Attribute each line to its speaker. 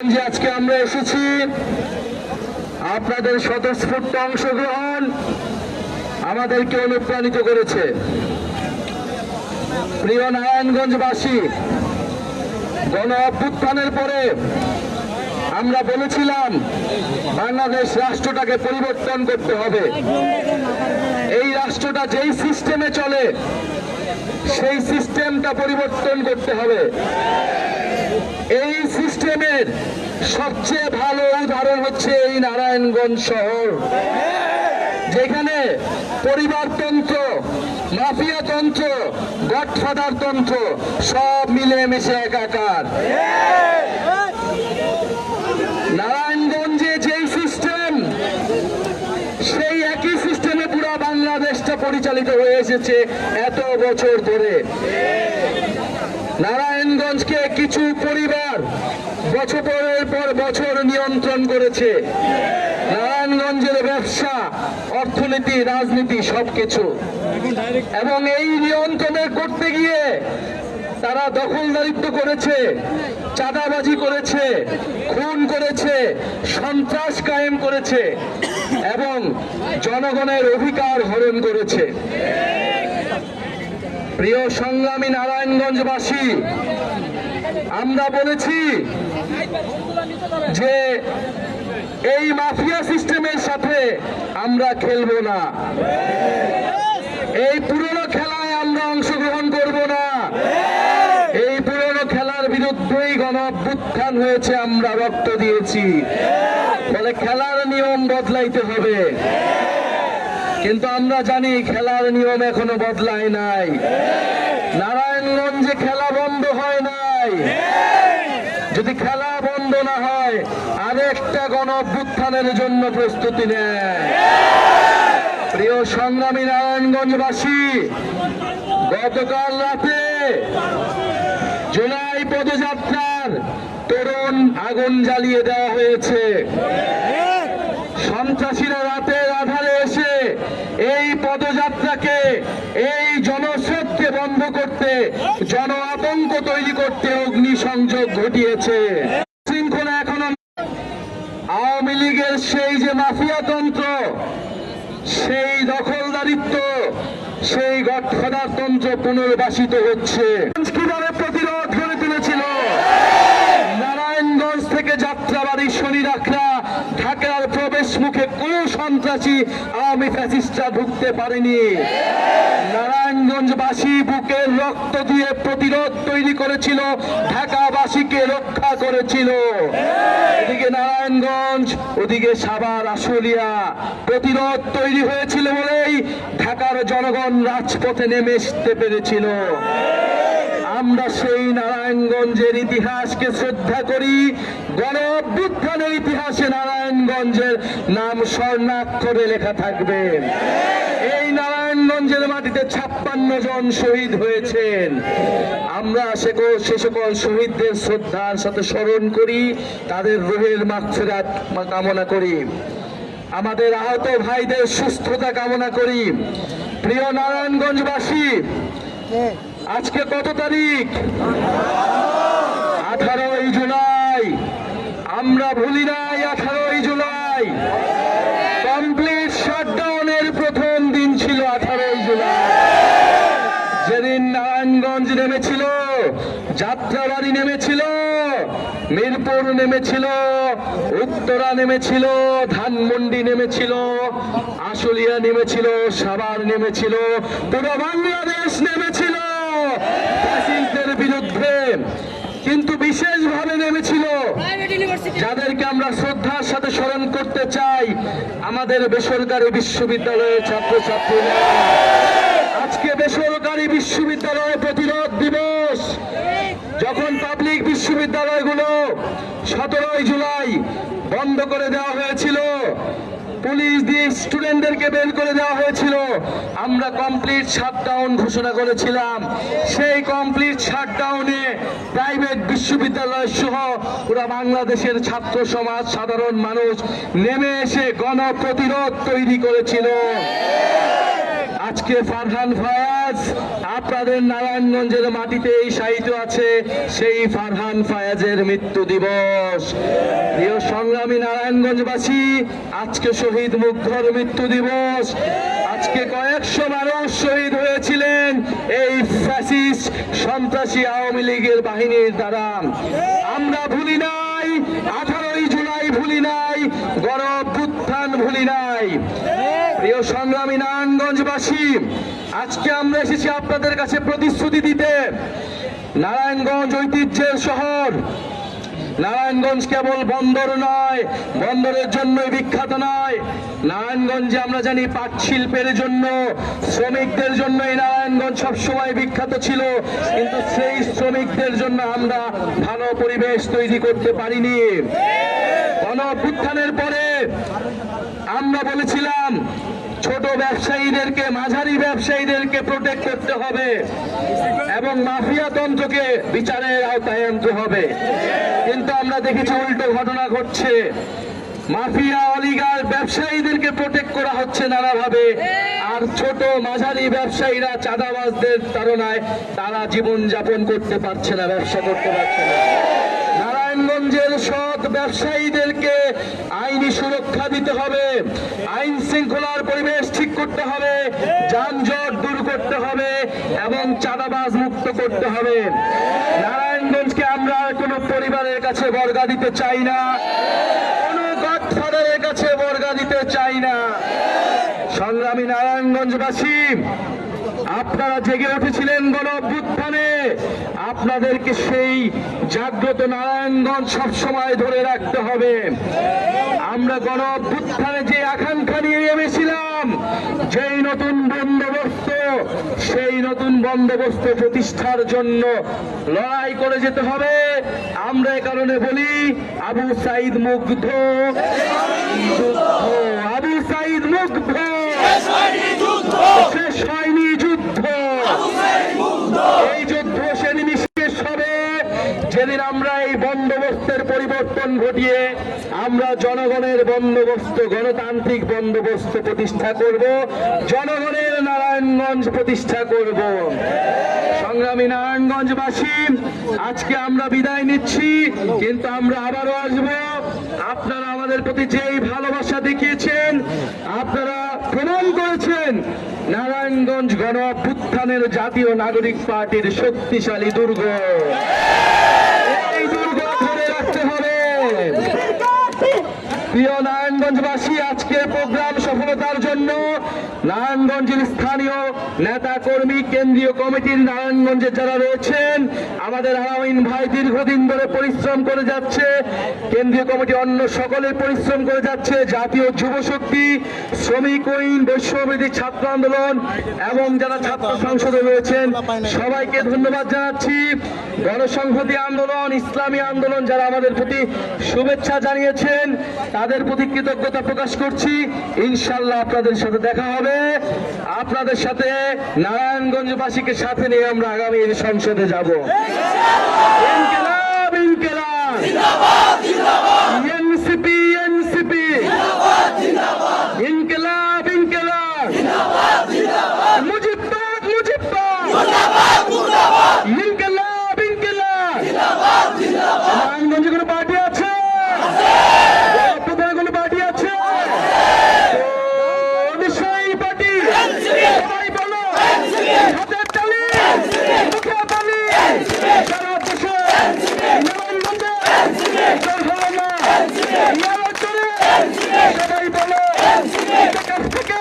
Speaker 1: যে আজকে আমরা এসেছি আপনাদের স্বতঃস্ফূর্ত অংশগ্রহণ আমাদেরকে অনুপ্রাণিত করেছে। প্রিয় নারায়ণগঞ্জবাসী, গণ অভ্যুত্থানের পরে আমরা বলেছিলাম বাংলাদেশ রাষ্ট্রটাকে পরিবর্তন করতে হবে। এই রাষ্ট্রটা যেই সিস্টেমে চলে সেই সিস্টেমটা পরিবর্তন করতে হবে। এই সিস্টেমের সবচেয়ে ভালো উদাহরণ হচ্ছে এই নারায়ণগঞ্জ শহর, যেখানে পরিবারতন্ত্র, মাফিয়াতন্ত্র, গডফাদার তন্ত্র সব মিলেমিশে একাকার। নারায়ণগঞ্জে যেই সিস্টেম, সেই একই সিস্টেমে পুরো বাংলাদেশটা পরিচালিত হয়ে এসেছে এত বছর ধরে। নারায়ণগঞ্জকে কিছু পরিবার বছরের পর বছর নিয়ন্ত্রণ করেছে। নারায়ণগঞ্জের ব্যবসা, অর্থনীতি, রাজনীতি সবকিছু, এবং এই নিয়ন্ত্রণে করতে গিয়ে তারা দখলদারিত্ব করেছে, চাঁদাবাজি করেছে, খুন করেছে, সন্ত্রাস কায়েম করেছে এবং জনগণের অধিকার হরণ করেছে। প্রিয় সংগ্রামী নারায়ণগঞ্জবাসী, আমরা বলেছি যে এই মাফিয়া সিস্টেমের সাথে আমরা খেলবো না, এই পুরনো খেলায় আমরা অংশগ্রহণ করব না। এই পুরনো খেলার বিরুদ্ধেই গণ অভ্যুত্থান হয়েছে, আমরা রক্ত দিয়েছি, ফলে খেলার নিয়ম বদলাইতে হবে। কিন্তু আমরা জানি খেলার নিয়ম এখনো বদলায় নাই। নারায়ণগঞ্জে খেলা বন্ধ হয় নাই। যদি খেলা বন্ধ না হয়, আরেকটা গণ অভ্যুত্থানের জন্য প্রস্তুতি নেয়। প্রিয় সংগ্রামী নারায়ণগঞ্জবাসী, গতকাল রাতে জুলাই পদযাত্রার তরুণ আগুন জ্বালিয়ে দেওয়া হয়েছে। সন্ত্রাসীরা রাতের আধারে এসে এই পদযাত্রাকে, এই জনস্রোতকে বন্ধ করতে, জন আতঙ্ক তৈরি করতে অগ্নিসংযোগ ঘটিয়েছে। শৃঙ্খলা এখনো আওয়ামী লীগের সেই যে মাফিয়াতন্ত্র, সেই দখলদারিত্ব, সেই গডফাদার তন্ত্র পুনর্বাসিত হচ্ছে। কিভাবে প্রতিরোধ গড়ে তুলেছিল? নারায়ণগঞ্জ থেকে যাত্রাবাড়ি শনিরাখরা ঢাকার প্রবেশ মুখে কোন সন্ত্রাসী আওয়ামী ফ্যাসিস্টরা ঢুকতে পারেনি। নারায়ণগঞ্জবাসী বুকের রক্ত দিয়ে প্রতিরোধ তৈরি করেছিল, ঢাকাবাসীকে রক্ষা করেছিল। এদিকে নারায়ণগঞ্জ, ওদিকে সাভার, আশুলিয়া প্রতিরোধ তৈরি হয়েছিল বলেই ঢাকার জনগণ রাজপথে নেমে আসতে পেরেছিল। আমরা সেই নারায়ণগঞ্জের ইতিহাসকে শ্রদ্ধা করি। গণ অভ্যুত্থানের ইতিহাসে নারায়ণগঞ্জের নাম স্বর্ণাক্ষরে লেখা থাকবে। এই নারায়ণগঞ্জের মাটিতে 56 জন শহীদ হয়েছেন। আমরা সে সকল শহীদদের শ্রদ্ধার সাথে স্মরণ করি, তাদের রুহের মাগফিরাত কামনা করি, আমাদের আহত ভাইদের সুস্থতা কামনা করি। প্রিয় নারায়ণগঞ্জবাসী, আজকে কত তারিখ? 18ই জুলাই। আমরা ভুলি নাই 18ই জুলাই। কমপ্লিট শাটডাউনের প্রথম দিন ছিল 18ই জুলাই, যেদিন নারায়ণগঞ্জ নেমেছিল, যাত্রাবাড়ি নেমেছিল, মিরপুর নেমেছিল, উত্তরা নেমেছিল, ধানমন্ডি নেমেছিল, আশুলিয়া নেমেছিল, সাভার নেমেছিল, পুরো বাংলাদেশ নেমেছিল ফ্যাসিস্টদের বিরুদ্ধে। কিন্তু বিশেষভাবে নেমেছিল, যাদেরকে আমরা শ্রদ্ধার সাথে স্মরণ করতে চাই, আমাদের বেসরকারি বিশ্ববিদ্যালয়ের ছাত্রছাত্রীরা। আজকে বেসরকারি বিশ্ববিদ্যালয় প্রতিরোধ দিবস। যখন পাবলিক বিশ্ববিদ্যালয়গুলো 17ই জুলাই বন্ধ করে দেওয়া হয়েছিল, পুলিশ দিয়ে স্টুডেন্টদেরকে বের করে দেওয়া হয়েছিল, আমরা কমপ্লিট শাটডাউন ঘোষণা করেছিলাম। সেই কমপ্লিট শাটডাউনে প্রাইভেট বিশ্ববিদ্যালয় সহ পুরো বাংলাদেশের ছাত্র সমাজ, সাধারণ মানুষ নেমে এসে গণপ্রতিরোধ তৈরি করেছিল। আজকে ফারহান ফায়াজ আপনাদের নারায়ণগঞ্জের মাটিতেই শায়িত আছে, সেই ফারহান ফায়াজের মৃত্যু দিবস। প্রিয় সংগ্রামী নারায়ণগঞ্জবাসী, আজকে শহীদ মুগ্ধর মৃত্যু দিবস। আজকে কয়েকশো মানুষ শহীদ হয়েছিলেন এই ফ্যাসিস্ট সন্ত্রাসী আওয়ামী লীগের বাহিনীর দ্বারা। আমরা ভুলি নাই 18ই জুলাই, ভুলি নাই গণ অভ্যুত্থান, ভুলি নাই। প্রিয় সংগ্রামী নারায়ণগঞ্জবাসী, আজকে আমরা এসেছি আপনাদের কাছে প্রতিশ্রুতি দিতে। নারায়ণগঞ্জ ঐতিহ্যের শহর। নারায়ণগঞ্জ কেবল বন্দর নয়, বন্দরের জন্যই বিখ্যাত নয়। নারায়ণগঞ্জে আমরা জানি পাট শিল্পের জন্য, শ্রমিকদের জন্য এই নারায়ণগঞ্জ সবসময় বিখ্যাত ছিল, কিন্তু সেই শ্রমিকদের জন্য আমরা ভালো পরিবেশ তৈরি করতে পারিনি। গণ অভ্যুত্থানের পরে আমরা বলেছিলাম ছোট ব্যবসায়ীদেরকে, মাঝারি ব্যবসায়ীদেরকে প্রোটেক্ট করতে হবে এবং মাফিয়া তন্ত্রকে বিচারের আওতায় আনতে হবে, কিন্তু আমরা দেখেছি উল্টো ঘটনা ঘটছে। মাফিয়া অলিগার ব্যবসায়ীদেরকে প্রোটেক্ট করা হচ্ছে নানাভাবে, আর ছোট মাঝারি ব্যবসায়ীরা চাঁদাবাজদের তাড়নায় তারা জীবন যাপন করতে পারছে না, ব্যবসা করতে পারছে না। নারায়ণগঞ্জের সৎ ব্যবসায়ীদেরকে আইনি সুরক্ষা দিতে হবে, আইন শৃঙ্খলার পরিবেশ ঠিক করতে হবে, যানজট দূর করতে হবে এবং চাঁদাবাজ মুক্ত করতে হবে। নারায়ণগঞ্জকে আমরা কোনো পরিবারের কাছে বর্গা দিতে চাই না, কোনো গডফাদারের কাছে বর্গা দিতে চাই না। সংগ্রামী নারায়ণগঞ্জবাসী, আপনারা জেগে উঠেছিলেন গণ অভ্যুত্থানে, আপনাদেরকে সেই জাগ্রত নারায়ণগঞ্জ সবসময় ধরে রাখতে হবে। আমরা গণ অভ্যুত্থানে যে আকাঙ্ক্ষা নিয়ে নেমেছিলাম, যেই নতুন বন্দোবস্ত, সেই নতুন বন্দোবস্ত প্রতিষ্ঠার জন্য লড়াই করে যেতে হবে। আমরা এ কারণে বলি আবু সাইদ মুগ্ধ, আবু সাইদ মুগ্ধ, শেষ হয়নি যুদ্ধ। এই যুদ্ধ সেদিনই শেষ হবে যেদিন আমরা এই বন্দোবস্তের পরিবর্তন ঘটিয়ে আমরা জনগণের বন্দোবস্ত, গণতান্ত্রিক বন্দোবস্ত প্রতিষ্ঠা করব, জনগণের নারায়ণগঞ্জ প্রতিষ্ঠা করব। সংগ্রামী নারায়ণগঞ্জবাসী, আজকে আমরা বিদায় নিচ্ছি, কিন্তু আমরা আবারও আসবো। আপনারা আমাদের প্রতি যেই ভালোবাসা দেখিয়েছেন, আপনারা প্রমাণ করেছেন নারায়ণগঞ্জ গণ অভ্যুত্থানের জাতীয় নাগরিক পার্টির শক্তিশালী দুর্গ। এই দুর্গ ধরে রাখতে হবে। প্রিয় নারায়ণগঞ্জবাসী, আজকের প্রোগ্রাম সফলতার জন্য নারায়ণগঞ্জের স্থানীয় নেতা কর্মী, কেন্দ্রীয় কমিটির নারায়ণগঞ্জে যারা রয়েছেন, আমাদের আলামিন ভাই দীর্ঘদিন ধরে পরিশ্রম করে যাচ্ছে, কেন্দ্রীয় কমিটি অন্য সকলে পরিশ্রম করে যাচ্ছে, জাতীয় যুব শক্তি, শ্রমিক উইং, বৈশ্যবিধি ছাত্র আন্দোলন এবং যারা ছাত্র সংসদে রয়েছেন সবাইকে ধন্যবাদ জানাচ্ছি। গণসংহতি আন্দোলন, ইসলামী আন্দোলন যারা আমাদের প্রতি শুভেচ্ছা জানিয়েছেন, তাদের প্রতি কৃতজ্ঞতা প্রকাশ করছি। ইনশাআল্লাহ আপনাদের সাথে দেখা হবে, আপনাদের সাথে নারায়ণগঞ্জবাসীকে সাথে নিয়ে আমরা আগামী সংসদে যাব। ইনকিলাব, ইনকিলাব, এনসিপি, এনসিপি, ইনকিলাব, ইনকিলাব, মুজিববাদ, মুজিববাদ, ইনকিলাব, ইনকিলাব। নারায়ণগঞ্জে কোনো পার্টি আছে? কোনো পার্টি আছে? সেই পার্টি সবাই বলো, হাতের তালি, মুখে তালি, সারা দেশে নারায়ণগঞ্জে সবাই বলো, থেকে